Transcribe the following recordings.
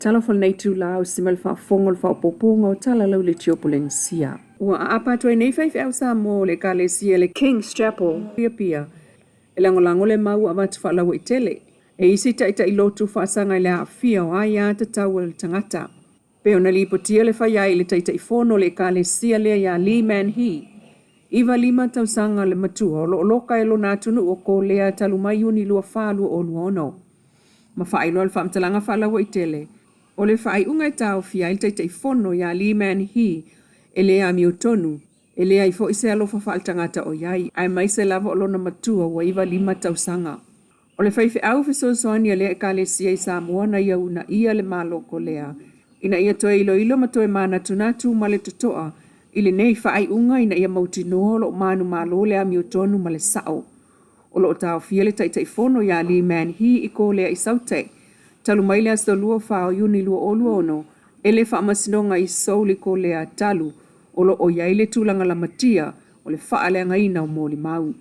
Talafol nei tu lao simal fa fongol fa poponga o tala lau le tio Polynesia. Ua apa toi nei fai fai Samoa le kalesia le King's Chapel pia. E langolango le mau a matu fa lau i tele. E isi taita i lotu fa sanga le afia o aia ta tau le tangata. Peo na li potia le fai ai le taita i fono le kalesia le ya li man hi. Iwa lima tau sanga le matua o lo loka e lo natunu o ko lea talu mai uni lua falu o luono. Ma fai lo al fam talanga fa lau i tele. O le whaai unga e tau fia il teitei fono ya li man hi e lea mi utonu. E lea i fo i se alofa whaaltangata o iai. Ai mai se lava o lona matua wa iwa lima tau sanga. O le whaife au fiso soani a lea e ka le sia i Samoa na ia una ia le malo ko lea. Ina ia toe ilo ilo matoe mana tunatu ma le totoa. Ile nei whaai unga ina ia mauti noa lo manu malo lea mi utonu ma le sao. O lo tau fia le teitei fono ya li man hi i ko lea i saute. Talu mai lea sto lua whao yuni lua o lua ono, ele wha masinonga i souli ko lea talu, o lo o iaile tūlanga la matia, o le wha lea ngaina o mōli mau.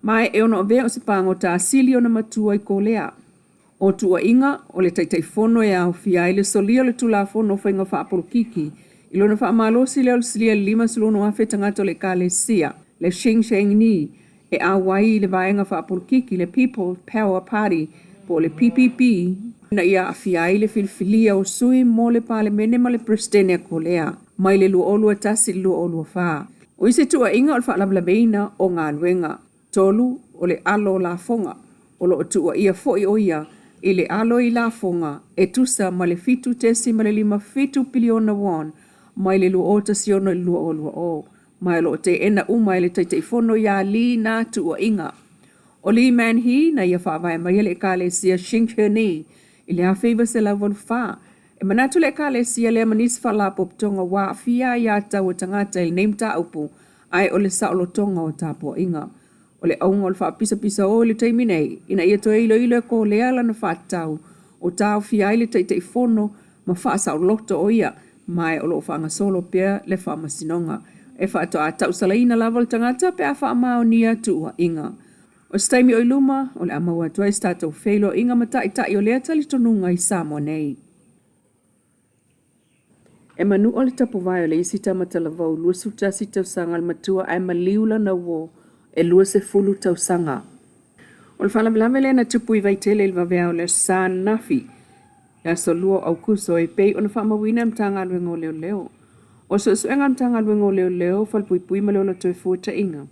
Mai e ono vea o se pango ta asili o na matua i ko lea. O tua inga, o le taitai fono e au fia ele solia le tula fono whainga wha apolokiki, ilo na wha malosi leo silia lima sulono afe tangato le ka le sia, le shing sheng ni, e au wai le vaenga wha apolokiki, le People Power Party, po le PPP, na ia afiai le filfilia o sui mo le pale mene ma le prestene ko lea. Mai le lua olua tasi lua olua wha. O ise tua inga o le whaalablabeina o ngā luenga. Tolu o le alo la fonga. O lo tua ia foi o ia. I le alo i la fonga. E tusa ma le fitu tesi ma le 5 piliona won. Mai le lua o tasiono i lua olua o. Mai lo te ena uma le teitei fono ia li na tua inga. O li man hi na ia whaavai mai le ka le sia shinkherni. I le hawhiwa se lau walu wha. E manatu le ka le sia le manis whala poptonga wa fia ia tau o tangata il neim ta upu. Ai o le saolo tonga o tapua inga. O le aunga o le wha pisa o le teiminei. Ina ia to ilo ilo ko le ala na wha tau. O tau fia ile teitei fono ma wha sao loto o ia. Mai o lo whanga solo pia le wha masinonga. E wha to a tau salaina lava le tangata pe a wha mao nia tua inga. O staimi o iluma, o le amaua tuai stato feilo inga matai o lea tali tonunga i Samoa nei. E manu o le tapu vai o le isi tamatala vau lua sutasi tau sanga le matua ai maliula na wo e lua se fulu tau sanga. O le whalabilame le na tupu i vaitele il vavea o le san nafi. Ya so lua au kuso e pei o na whamawina mtanga luengo leo leo. O so suenga mtanga luengo leo leo falpuipui maleo la toi fuata inga.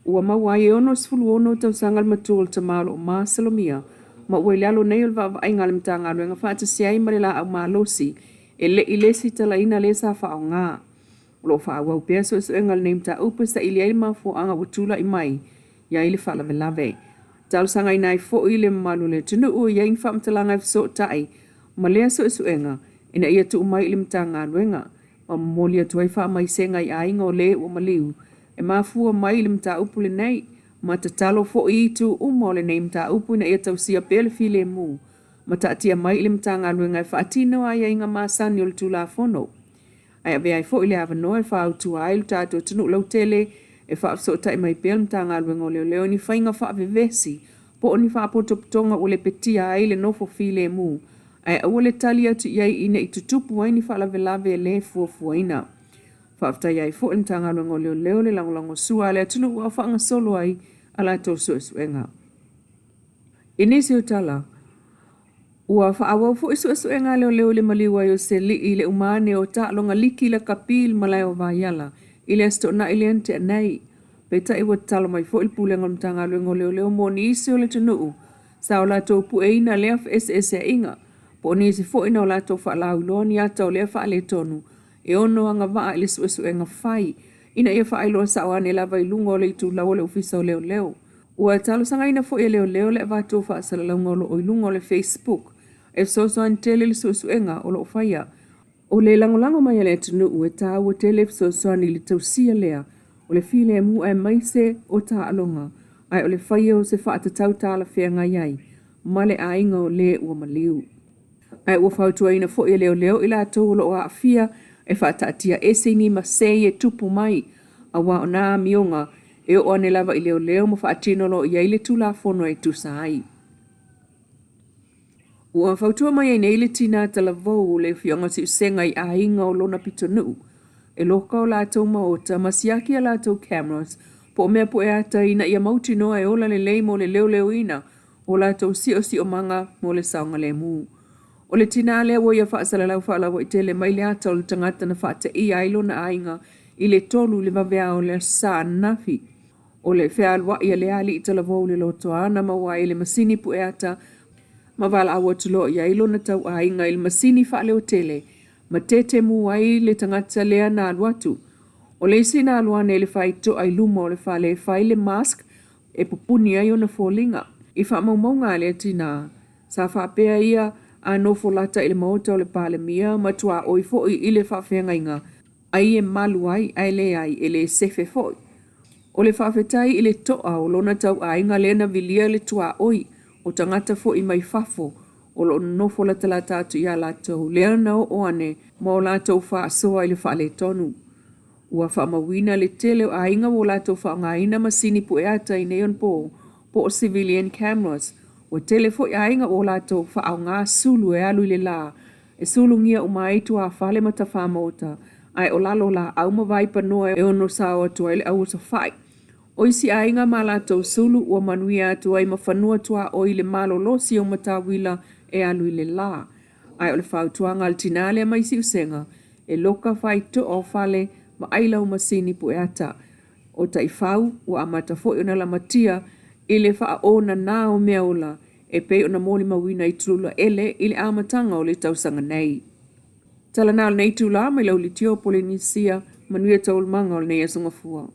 Ua mawai ono sfulu ono tau sangal matul ta malo o maa salomia. Ma ua ilalo nei ul vava ai ngalim ta ngā luenga whaata siai marila au maa losi. E le ilesi tala ina le sa wha o ngā. Ulo wha wau pia so engal neim ta upa sa ili ai mafu anga watula i mai. Ia ili wha lave lave. Talu sanga inai fo ile malu le tunu ua iain wha mtalanga i so tai. Ma lea so enga. Ina ia tu umai ili mta ngā luenga. Ma molia tuai wha mai senga i ainga o le ua maliu. E mafua mai le mta upu le nei, ma ta talo fo i tu umo le nei mta upu na ia tau sia pele file mu. Ma ta atia mai le mta ngā luenga e whaatino ai inga maasani o le tula fono. Ai ave ai fo i le ava noa e wha tu ai lu tato tunu lau tele e wha so tai mai pele mta ngā luenga o leo leo ni whainga wha ave vesi, po ni wha potoptonga o le petia ai le nofo file mu. Ai au le talia tu iai ina i tutupu ai ni wha lave lave le fua ina. Whaafta iai fo in tanga luengo leo le langolango sua le atunu ua whaanga solo ai ala tau suenga. Inisi o tala, ua whaawau fo suenga leo le maliwa yo se li i le umane o ta longa liki le kapil malai o vaiala, i le asto na ili ante anai. Peta iwa talo mai fo il pulenga mtanga luengo leo mo ni isi o le tunu, sa o la tau pu e ina lea FSS e inga, po ni isi fo ina o la tau whaalau loa ni ata o lea whaale tonu. E ono anga waa ili suenga whai. Ina ia wha ailoa sawane lava i lungo le itu lau le ufisa o leo. Ua talo sanga ina fo e leo le vato wha asala launga o ilungo le Facebook. E so antele li suenga o lo whaia. O le langolango mai le tunu ue ta ua tele so ni li tausia lea. O le file mu e maise o ta alonga. Ai o le whaia o se wha atatau tala whea ngai ai. Male a inga o le ua maliu. Ai ua whautua ina fo e leo ila tau lo a fia. E whaatatia ese ni masei e tupu mai a wa o nā mionga e o ane lava i leo mo whaatinolo i eile tula fono e tusai. Ua whautua mai nei le tina tala vau le fionga si usenga I ahinga o lona pitonu. E loka o lātou maota, masiaki a lātou cameras, po mea po e ata ina ia mauti noa e ola le leimo le leo ina, o lātou si o manga mo le saunga le mū. O le tina lea wo ia whaasala lau whaalawa I tele mai le ata o le tangata na whaata I ailo na ainga I le tolu le vavea o le sa nafi. O le whea alwa ia le ali I tala vau le loto ana mawai le masini po e ata ma wala awa tulo ia ilo na tau ainga il masini whaale o tele ma tete mu ai le tangata lea na alwatu. O le isi na alwane le whai to ai luma o le whaale whai le mask e pupuni ai o na fōlinga. I wha maunga le tina sa whapea ia a nofo lata ile maota o le pale mia ma tua oi foi ile whawhenga inga ai e malu ai ai ele sefe foi. O le whawhetai ile toa o lona tau ainga lena vilia le tua oi o tangata foi mai fafo o lo nofo la tala tatu ia latou lea na o ane ma o latou wha soa ile whaale tonu. Ua wha mawina le tele o ainga o latou wha ngaina masini pu eata I neon po o civilian cameras. O tele fo ainga o latou wha au ngā sulu e alu le la. E sulu ngia umaitu a whale mata whamota. Ai o lalo la au mawai panoa e ono sawa tua ile au sa whai. O isi ainga ma latou sulu ua manuia tua I mawhanua tua o ile malo losi o matawila e alu le la. Ai o le whau tuanga al tinale mai si usenga. E loka whai to o whale ma ailau masini pu eata. O tai whau ua amata fo I ona la matia ile wha o na nā o mea ola e pe o na mōli mawina I tulula ele ile amatanga o le tausanga nei. Tala nāl nei tūla mai lau li tio Polynesia manuia taul manga o le nei asungafua.